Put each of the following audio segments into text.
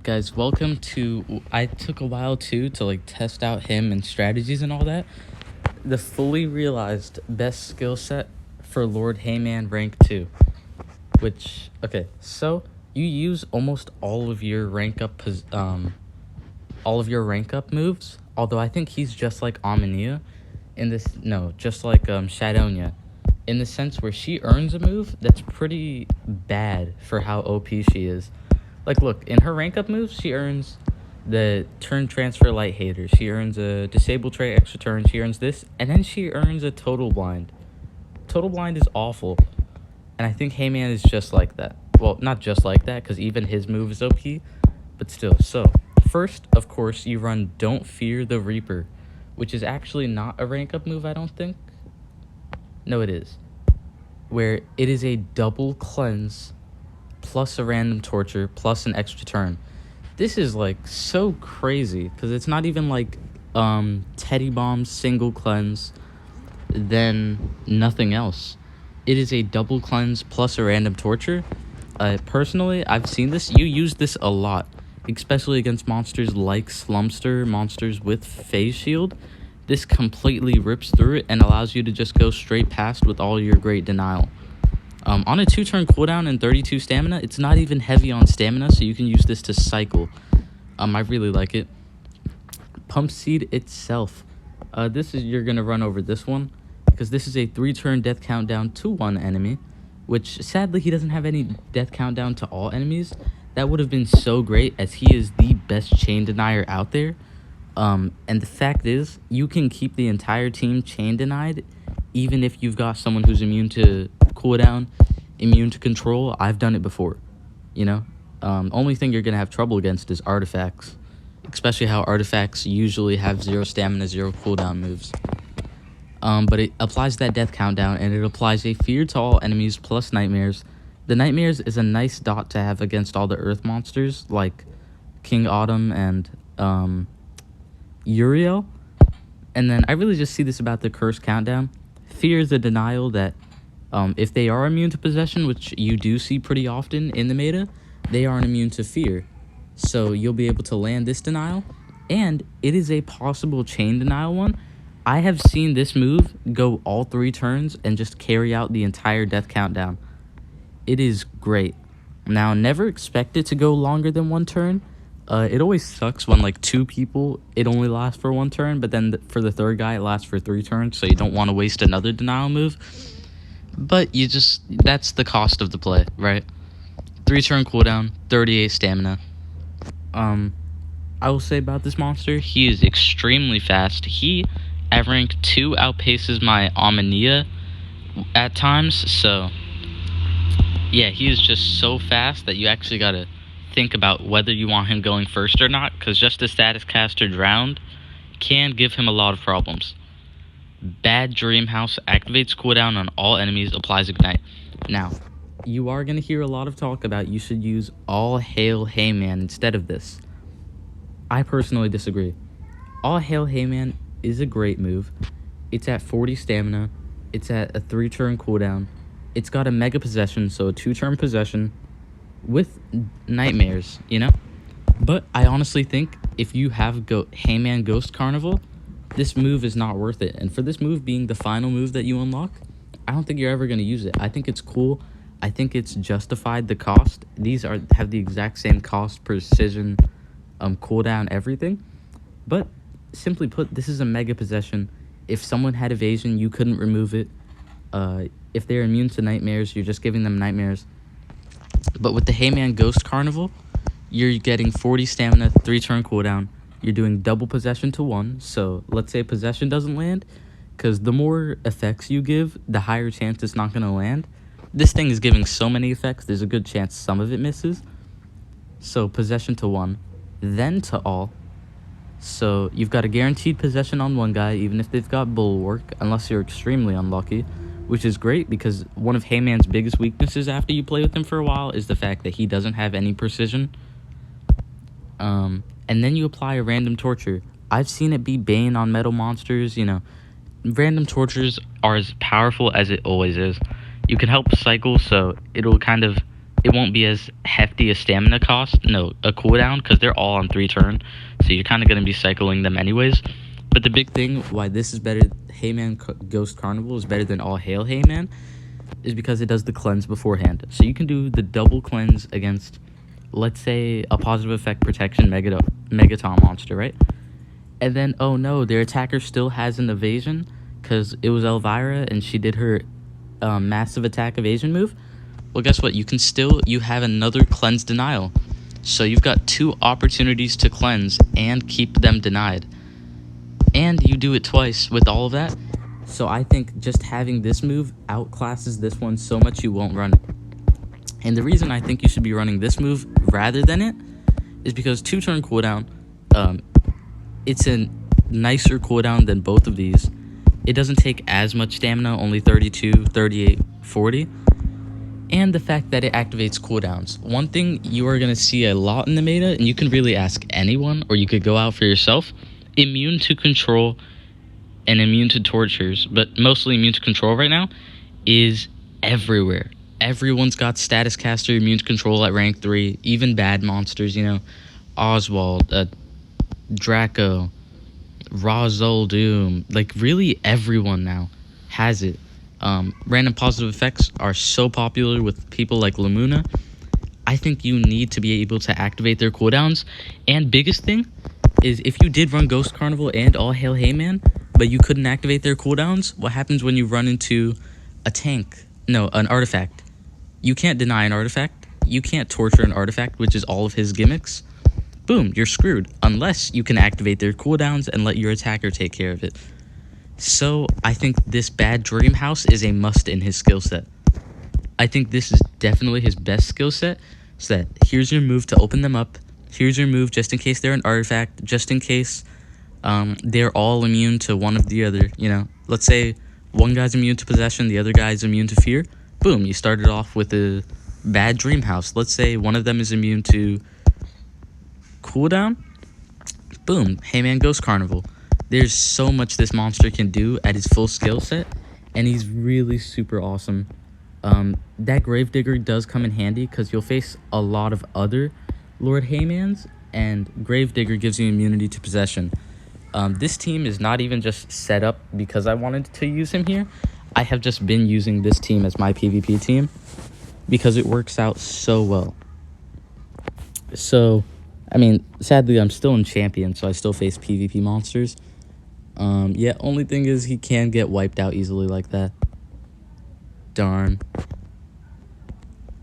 Guys, welcome to. I took a while too to like test out him and strategies and all that. The fully realized best skill set for Lord HAYMAN rank 2. Which, okay, so you use almost all of your rank up moves, although I think he's just like Omni in this, no, just like Shadonia, in the sense where she earns a move that's pretty bad for how OP she is. Like, look, in her rank up moves, she earns the turn transfer light hater. She earns a disable trait extra turn. She earns this, and then she earns a total blind. Total blind is awful, and I think HAYMAN is just like that. Well, not just like that, because even his move is OP, but still. So, first, of course, you run Don't Fear the Reaper, which is actually not a rank up move, I don't think. No, it is. Where it is a double cleanse plus a random torture plus an extra turn. This is like so crazy because it's not even like Teddy Bomb's single cleanse, then nothing else. It is a double cleanse plus a random torture. Personally, I've seen this. You use this a lot, especially against monsters like Slumster, monsters with phase shield. This completely rips through it and allows you to just go straight past with all your great denial. On a 2-turn cooldown and 32 stamina, it's not even heavy on stamina, so you can use this to cycle. I really like it. Pump Seed itself. You're going to run over this one, because this is a 3-turn death countdown to one enemy, which sadly he doesn't have any death countdown to all enemies. That would have been so great, as he is the best chain denier out there. And the fact is, you can keep the entire team chain denied, even if you've got someone who's immune to cooldown, immune to control. I've done it before, you know. Only thing you're gonna have trouble against is artifacts, especially how artifacts usually have 0 stamina, 0 cooldown moves. But it applies that death countdown, and it applies a fear to all enemies plus nightmares. The nightmares is a nice dot to have against all the earth monsters like King Autumn and Uriel. And then I really just see this about the curse countdown. Fear is a denial that if they are immune to possession, which you do see pretty often in the meta, they aren't immune to fear. So you'll be able to land this denial, and it is a possible chain denial one. I have seen this move go all 3 turns and just carry out the entire death countdown. It is great. Now, never expect it to go longer than 1 turn. It always sucks when like 2 people, it only lasts for 1 turn, but then for the 3rd guy, it lasts for 3 turns, so you don't want to waste another denial move. But that's the cost of the play, right? 3-turn cooldown, 38 stamina. I will say about this monster, he is extremely fast. He, at rank 2, outpaces my Omnia at times, so yeah, he is just so fast that you actually gotta think about whether you want him going first or not, because just a status caster drowned can give him a lot of problems. Bad Dream House activates cooldown on all enemies, applies Ignite. Now, you are going to hear a lot of talk about you should use All Hail HAYMAN instead of this. I personally disagree. All Hail HAYMAN is a great move. It's at 40 stamina. It's at a 3-turn cooldown. It's got a mega possession, so a 2-turn possession with nightmares, you know? But I honestly think if you have HAYMAN Ghost Carnival, this move is not worth it. And for this move being the final move that you unlock, I don't think you're ever going to use it. I think it's cool. I think it's justified the cost. These have the exact same cost, precision, cooldown, everything. But simply put, this is a mega possession. If someone had evasion, you couldn't remove it. If they're immune to nightmares, you're just giving them nightmares. But with the HAYMAN Ghost Carnival, you're getting 40 stamina, 3-turn cooldown. You're doing double possession to 1. So let's say possession doesn't land, because the more effects you give, the higher chance it's not going to land. This thing is giving so many effects, there's a good chance some of it misses. So possession to 1, then to all. So you've got a guaranteed possession on one guy, even if they've got Bulwark, unless you're extremely unlucky, which is great because one of HAYMAN's biggest weaknesses after you play with him for a while is the fact that he doesn't have any precision. And then you apply a random torture. I've seen it be Bane on metal monsters, you know. Random tortures are as powerful as it always is. You can help cycle, so it'll kind of it won't be as hefty a stamina cost, no, a cooldown, because they're all on 3 turn, so you're kind of going to be cycling them anyways. But the big thing why this is better, HAYMAN Ghost Carnival is better than All Hail HAYMAN, is because it does the cleanse beforehand. So you can do the double cleanse against, let's say, a positive effect protection Megaton monster, right? And then, oh no, their attacker still has an evasion because it was Elvira and she did her massive attack evasion move. Well, guess what? You have another cleanse denial. So you've got 2 opportunities to cleanse and keep them denied. And you do it twice with all of that. So I think just having this move outclasses this one so much you won't run it. And the reason I think you should be running this move rather than it is because 2 turn cooldown, it's a nicer cooldown than both of these. It doesn't take as much stamina, only 32, 38, 40. And the fact that it activates cooldowns. One thing you are going to see a lot in the meta, and you can really ask anyone, or you could go out for yourself, immune to control and immune to tortures, but mostly immune to control right now, is everywhere. Everyone's got status caster immune to control at rank 3, even bad monsters, Oswald, Draco, Razul Doom, like really everyone now has it. Random positive effects are so popular with people like Lamuna. I think you need to be able to activate their cooldowns. And biggest thing is if you did run Ghost Carnival and All Hail HAYMAN, but you couldn't activate their cooldowns, what happens when you run into a tank? No, an artifact. You can't deny an artifact. You can't torture an artifact, which is all of his gimmicks. Boom, you're screwed, unless you can activate their cooldowns and let your attacker take care of it. So, I think this bad Dream House is a must in his skill set. I think this is definitely his best skill set, so that here's your move to open them up, here's your move just in case they're an artifact, just in case they're all immune to one of the other, Let's say one guy's immune to possession, the other guy's immune to fear. Boom, you started off with a bad Dream House. Let's say one of them is immune to cooldown. Boom, HAYMAN Ghost Carnival. There's so much this monster can do at his full skill set, and he's really super awesome. That Gravedigger does come in handy because you'll face a lot of other Lord HAYMANs, and Gravedigger gives you immunity to possession. This team is not even just set up because I wanted to use him here. I have just been using this team as my PvP team because it works out so well. So, sadly, I'm still in Champion, so I still face PvP monsters. Only thing is he can get wiped out easily like that. Darn.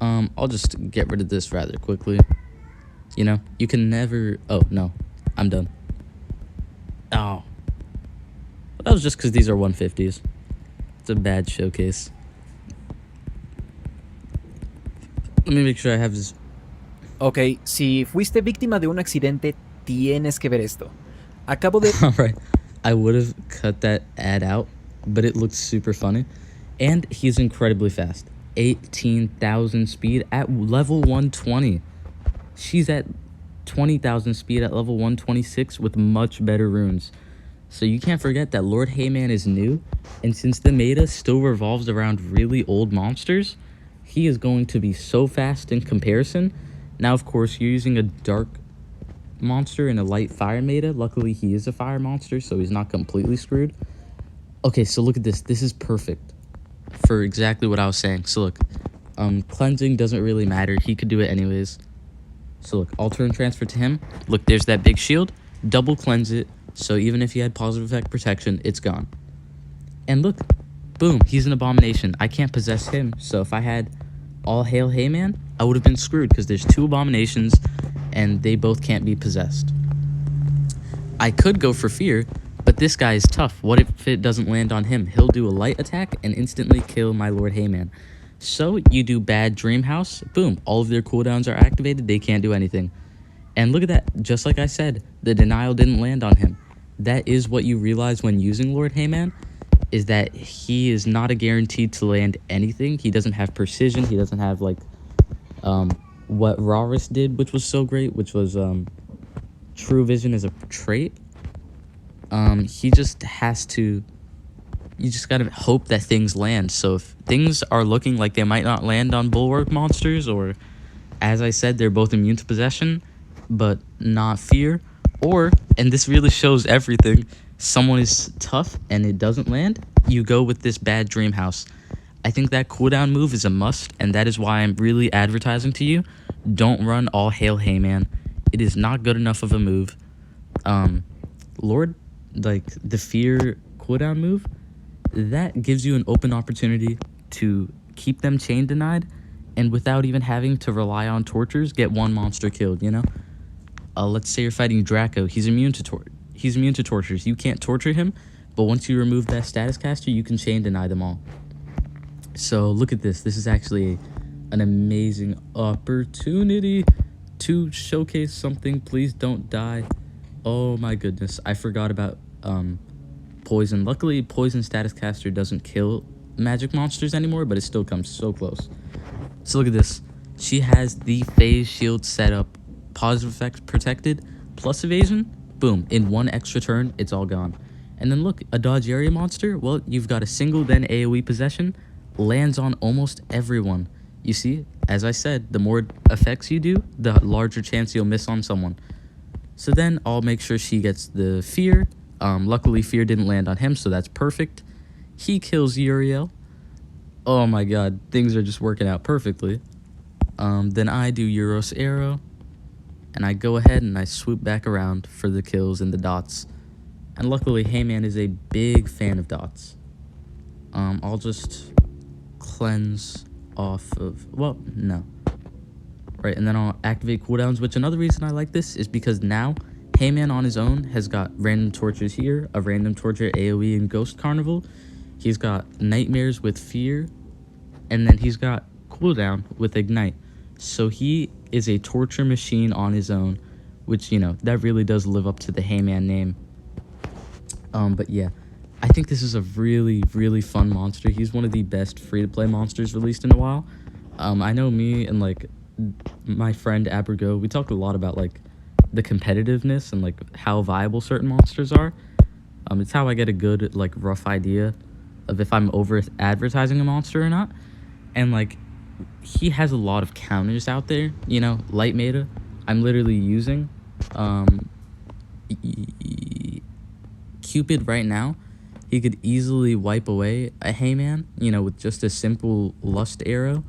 I'll just get rid of this rather quickly. You can never... Oh, no. I'm done. Oh. That was just because these are 150s. It's a bad showcase. Let me make sure I have this... Ok, si fuiste víctima de un accidente, tienes que ver esto. Acabo de... Alright, I would have cut that ad out, but it looks super funny. And he's incredibly fast. 18,000 speed at level 120. She's at 20,000 speed at level 126 with much better runes. So you can't forget that Lord HAYMAN is new, and since the meta still revolves around really old monsters, he is going to be so fast in comparison. Now, of course, you're using a dark monster in a light fire meta. Luckily, he is a fire monster, so he's not completely screwed. Okay, so look at this. This is perfect for exactly what I was saying. So look, cleansing doesn't really matter. He could do it anyways. So look, alter and transfer to him. Look, there's that big shield. Double cleanse it. So even if he had positive effect protection, it's gone. And look, boom, he's an abomination. I can't possess him. So if I had All Hail HAYMAN, I would have been screwed because there's 2 abominations and they both can't be possessed. I could go for fear, but this guy is tough. What if it doesn't land on him? He'll do a light attack and instantly kill my Lord HAYMAN. So you do bad Dream House, boom, all of their cooldowns are activated, they can't do anything. And look at that, just like I said, the denial didn't land on him. That is what you realize when using Lord HAYMAN, is that he is not a guaranteed to land anything. He doesn't have precision, he doesn't have like what Rarus did, which was so great, which was True Vision as a trait. He just has to, you just gotta hope that things land. So if things are looking like they might not land on Bulwark monsters, or As I said, they're both immune to possession, but not fear. Or, and this really shows everything, someone is tough and it doesn't land, you go with this bad dream house. I think that cooldown move is a must, and that is why I'm really advertising to you. Don't run all hail Hayman. It is not good enough of a move. Lord, like the fear cooldown move, that gives you an open opportunity to keep them chain denied, and without even having to rely on tortures, get one monster killed, you know? Let's say you're fighting Draco. He's immune to tortures. You can't torture him, but once you remove that status caster, you can chain deny them all. So look at this. This is actually an amazing opportunity to showcase something. Please don't die. Oh my goodness. I forgot about poison. Luckily, poison status caster doesn't kill magic monsters anymore, but it still comes so close. So look at this. She has the phase shield set up, positive effects protected, plus evasion. Boom. In one extra turn, it's all gone. And then look, a dodge area monster. Well, you've got a single then AoE possession. Lands on almost everyone. You see, as I said, the more effects you do, the larger chance you'll miss on someone. So then I'll make sure she gets the fear. Luckily, fear didn't land on him, so that's perfect. He kills Uriel. Oh my god, things are just working out perfectly. Then I do Euros Arrow, and I go ahead and I swoop back around for the kills and the dots. And luckily, Hayman is a big fan of dots. I'll just cleanse off of, well, no. Right, and then I'll activate cooldowns, which another reason I like this is because now Hayman on his own has got random tortures here, a random torture AoE in Ghost Carnival. He's got nightmares with fear, and then he's got cooldown with ignite. So he is a torture machine on his own, which, you know, that really does live up to the Hayman name. But yeah, I think this is a really, really fun monster. He's one of the best free-to-play monsters released in a while. I know me and, like, my friend Abergo, we talk a lot about, like, the competitiveness and, like, how viable certain monsters are. It's how I get a good, like, rough idea of if I'm over-advertising a monster or not. And, like, he has a lot of counters out there, you know, light meta. I'm literally using Cupid right now. He could easily wipe away a Hayman, you know, with just a simple lust arrow.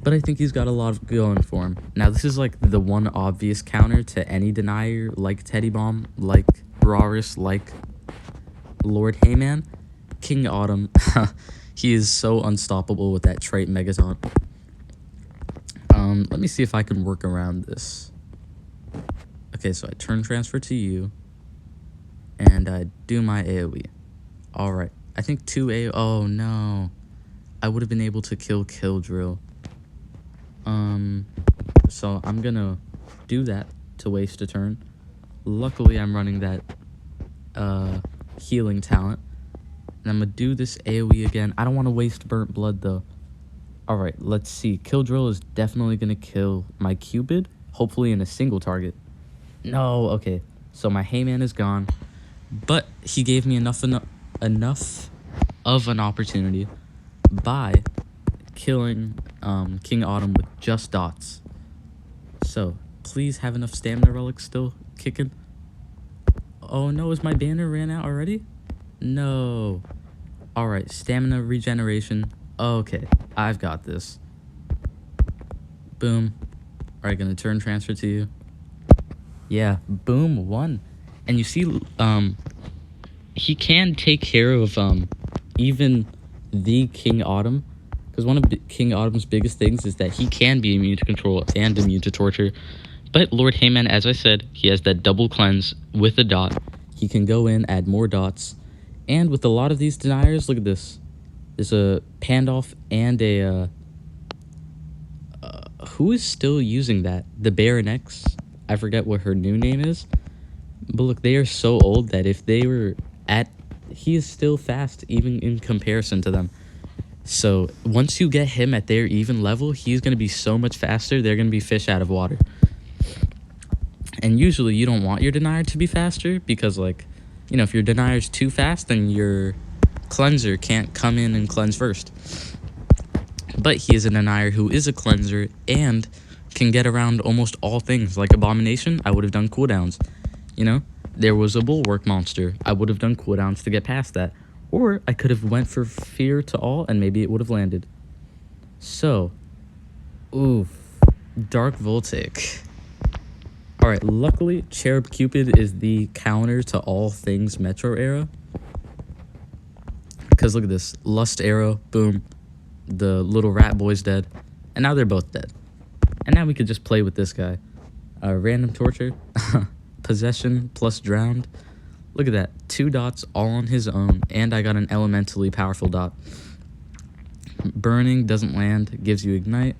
But I think he's got a lot going for him. Now, this is like the one obvious counter to any denier, like Teddy Bomb, like Rarus, like Lord Hayman. King Autumn. He is so unstoppable with that trait Megataunt. Let me see if I can work around this. Okay, so I turn transfer to you, and I do my AoE. Alright, I think 2 AoE. Oh no, I would have been able to kill Killdrill. So I'm gonna do that to waste a turn. Luckily, I'm running that healing talent. And I'm gonna do this AoE again. I don't want to waste burnt blood though. Alright, let's see. Killdrill is definitely gonna kill my Cupid. Hopefully in a single target. No, okay. So my Hayman is gone. But he gave me enough of an opportunity by killing King Autumn with just dots. So, please have enough stamina relics still kicking. Oh no, is my banner ran out already? No. Alright, stamina regeneration. Okay, I've got this. Boom. Alright, gonna turn transfer to you. Yeah, boom, 1. And you see, he can take care of even the King Autumn. Because one of King Autumn's biggest things is that he can be immune to control and immune to torture. But Lord Hayman, as I said, he has that double cleanse with a dot. He can go in, add more dots. And with a lot of these deniers, look at this. There's a Pandolf and a... who is still using that? The Baron X? I forget what her new name is. But look, they are so old that if they were at... He is still fast, even in comparison to them. So, once you get him at their even level, he's going to be so much faster, they're going to be fish out of water. And usually, you don't want your denier to be faster, because, like, you know, if your denier's too fast, then your cleanser can't come in and cleanse first. But he is a denier who is a cleanser, and can get around almost all things. Like Abomination, I would have done cooldowns. You know, there was a Bulwark monster. I would have done cooldowns to get past that. Or I could have went for Fear to all, and maybe it would have landed. So, oof, Dark Voltic. Alright, luckily, Cherub Cupid is the counter to all things Metro era. Because look at this. Lust Arrow, boom. The little rat boy's dead. And now they're both dead. And now we could just play with this guy. Random Torture. Possession plus Drowned. Look at that. 2 dots all on his own. And I got an elementally powerful dot. Burning doesn't land. Gives you Ignite.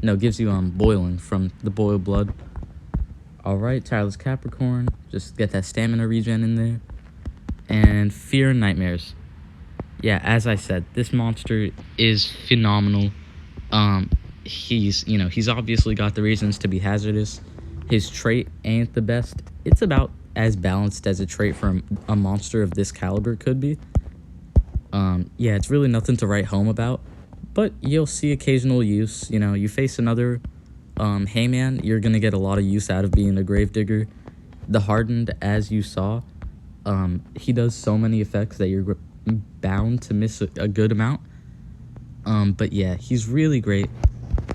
No, gives you Boiling from the Boiled Blood. Alright, Tireless Capricorn. Just get that stamina regen in there. And Fear and Nightmares. Yeah, as I said, this monster is phenomenal. He's obviously got the reasons to be hazardous. His trait ain't the best. It's about as balanced as a trait for a monster of this caliber could be. Yeah, it's really nothing to write home about. But you'll see occasional use. You know, you face another HAYMAN, you're going to get a lot of use out of being a Gravedigger. The Hardened, as you saw, he does so many effects that you're bound to miss a good amount. But yeah, he's really great.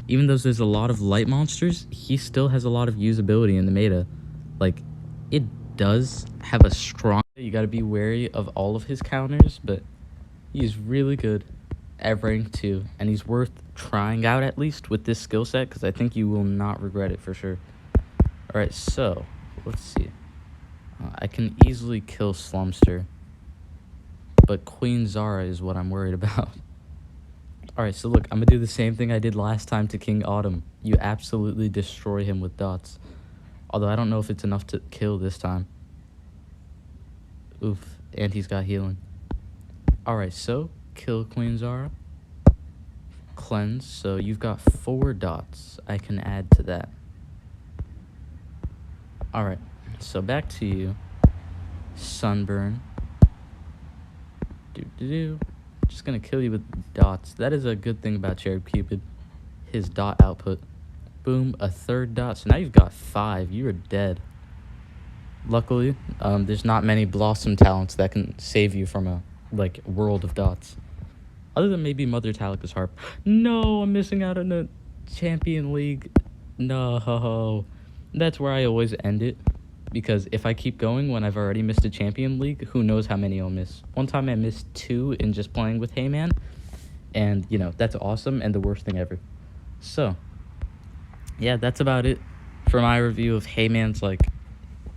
Even though there's a lot of light monsters, he still has a lot of usability in the meta. Like, it does have a strong... You gotta be wary of all of his counters, but he's really good at rank 2, and he's worth trying out at least with this skill set, because I think you will not regret it for sure. Alright, so, let's see. I can easily kill Slumster, but Queen Zara is what I'm worried about. Alright, so look, I'm gonna do the same thing I did last time to King Autumn. You absolutely destroy him with dots. Although I don't know if it's enough to kill this time. Oof, and he's got healing. Alright, so, kill Queen Zara. Cleanse, so you've got 4 dots. I can add to that. Alright, so back to you. Sunburn. Just gonna kill you with dots. That is a good thing about Cherub Cupid. His dot output. Boom, a 3rd dot. So now you've got 5. You are dead. Luckily, there's not many Blossom talents that can save you from a, world of dots. Other than maybe Mother Talica's Harp. No, I'm missing out on a Champion League. No. That's where I always end it. Because if I keep going when I've already missed a Champion League, who knows how many I'll miss. One time I missed 2 in just playing with HAYMAN. And, that's awesome and the worst thing ever. So, yeah, that's about it for my review of HAYMAN's,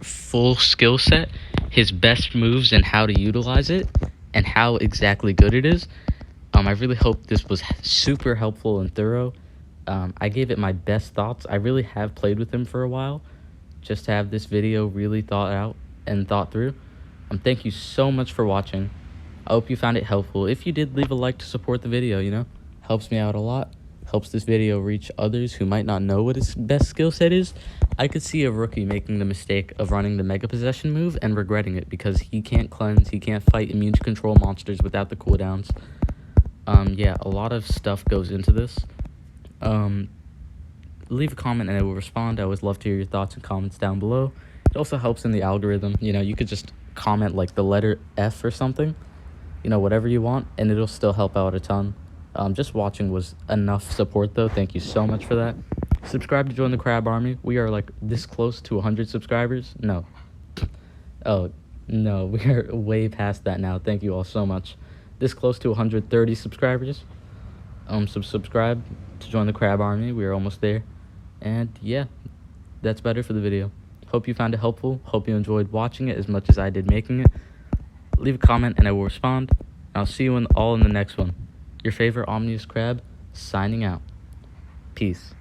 full skill set. His best moves and how to utilize it. And how exactly good it is. I really hope this was super helpful and thorough. I gave it my best thoughts. I really have played with him for a while. Just to have this video really thought out and thought through. Thank you so much for watching. I hope you found it helpful. If you did, leave a like to support the video, Helps me out a lot. Helps this video reach others who might not know what his best skill set is. I could see a rookie making the mistake of running the Mega Possession move and regretting it because he can't cleanse, he can't fight immune to control monsters without the cooldowns. Yeah, a lot of stuff goes into this. Leave a comment and I will respond. I always love to hear your thoughts and comments down below. It also helps in the algorithm. You could just comment the letter F or something. Whatever you want, and it'll still help out a ton. Just watching was enough support though. Thank you so much for that. Subscribe to join the Crab Army. We are this close to 100 subscribers. No. Oh, no, we are way past that now. Thank you all so much. This close to 130 subscribers. So subscribe to join the Crab Army. We are almost there. And yeah, that's better for the video. Hope you found it helpful. Hope you enjoyed watching it as much as I did making it. Leave a comment and I will respond. I'll see you all in the next one. Your favorite Omni-Crab signing out. Peace.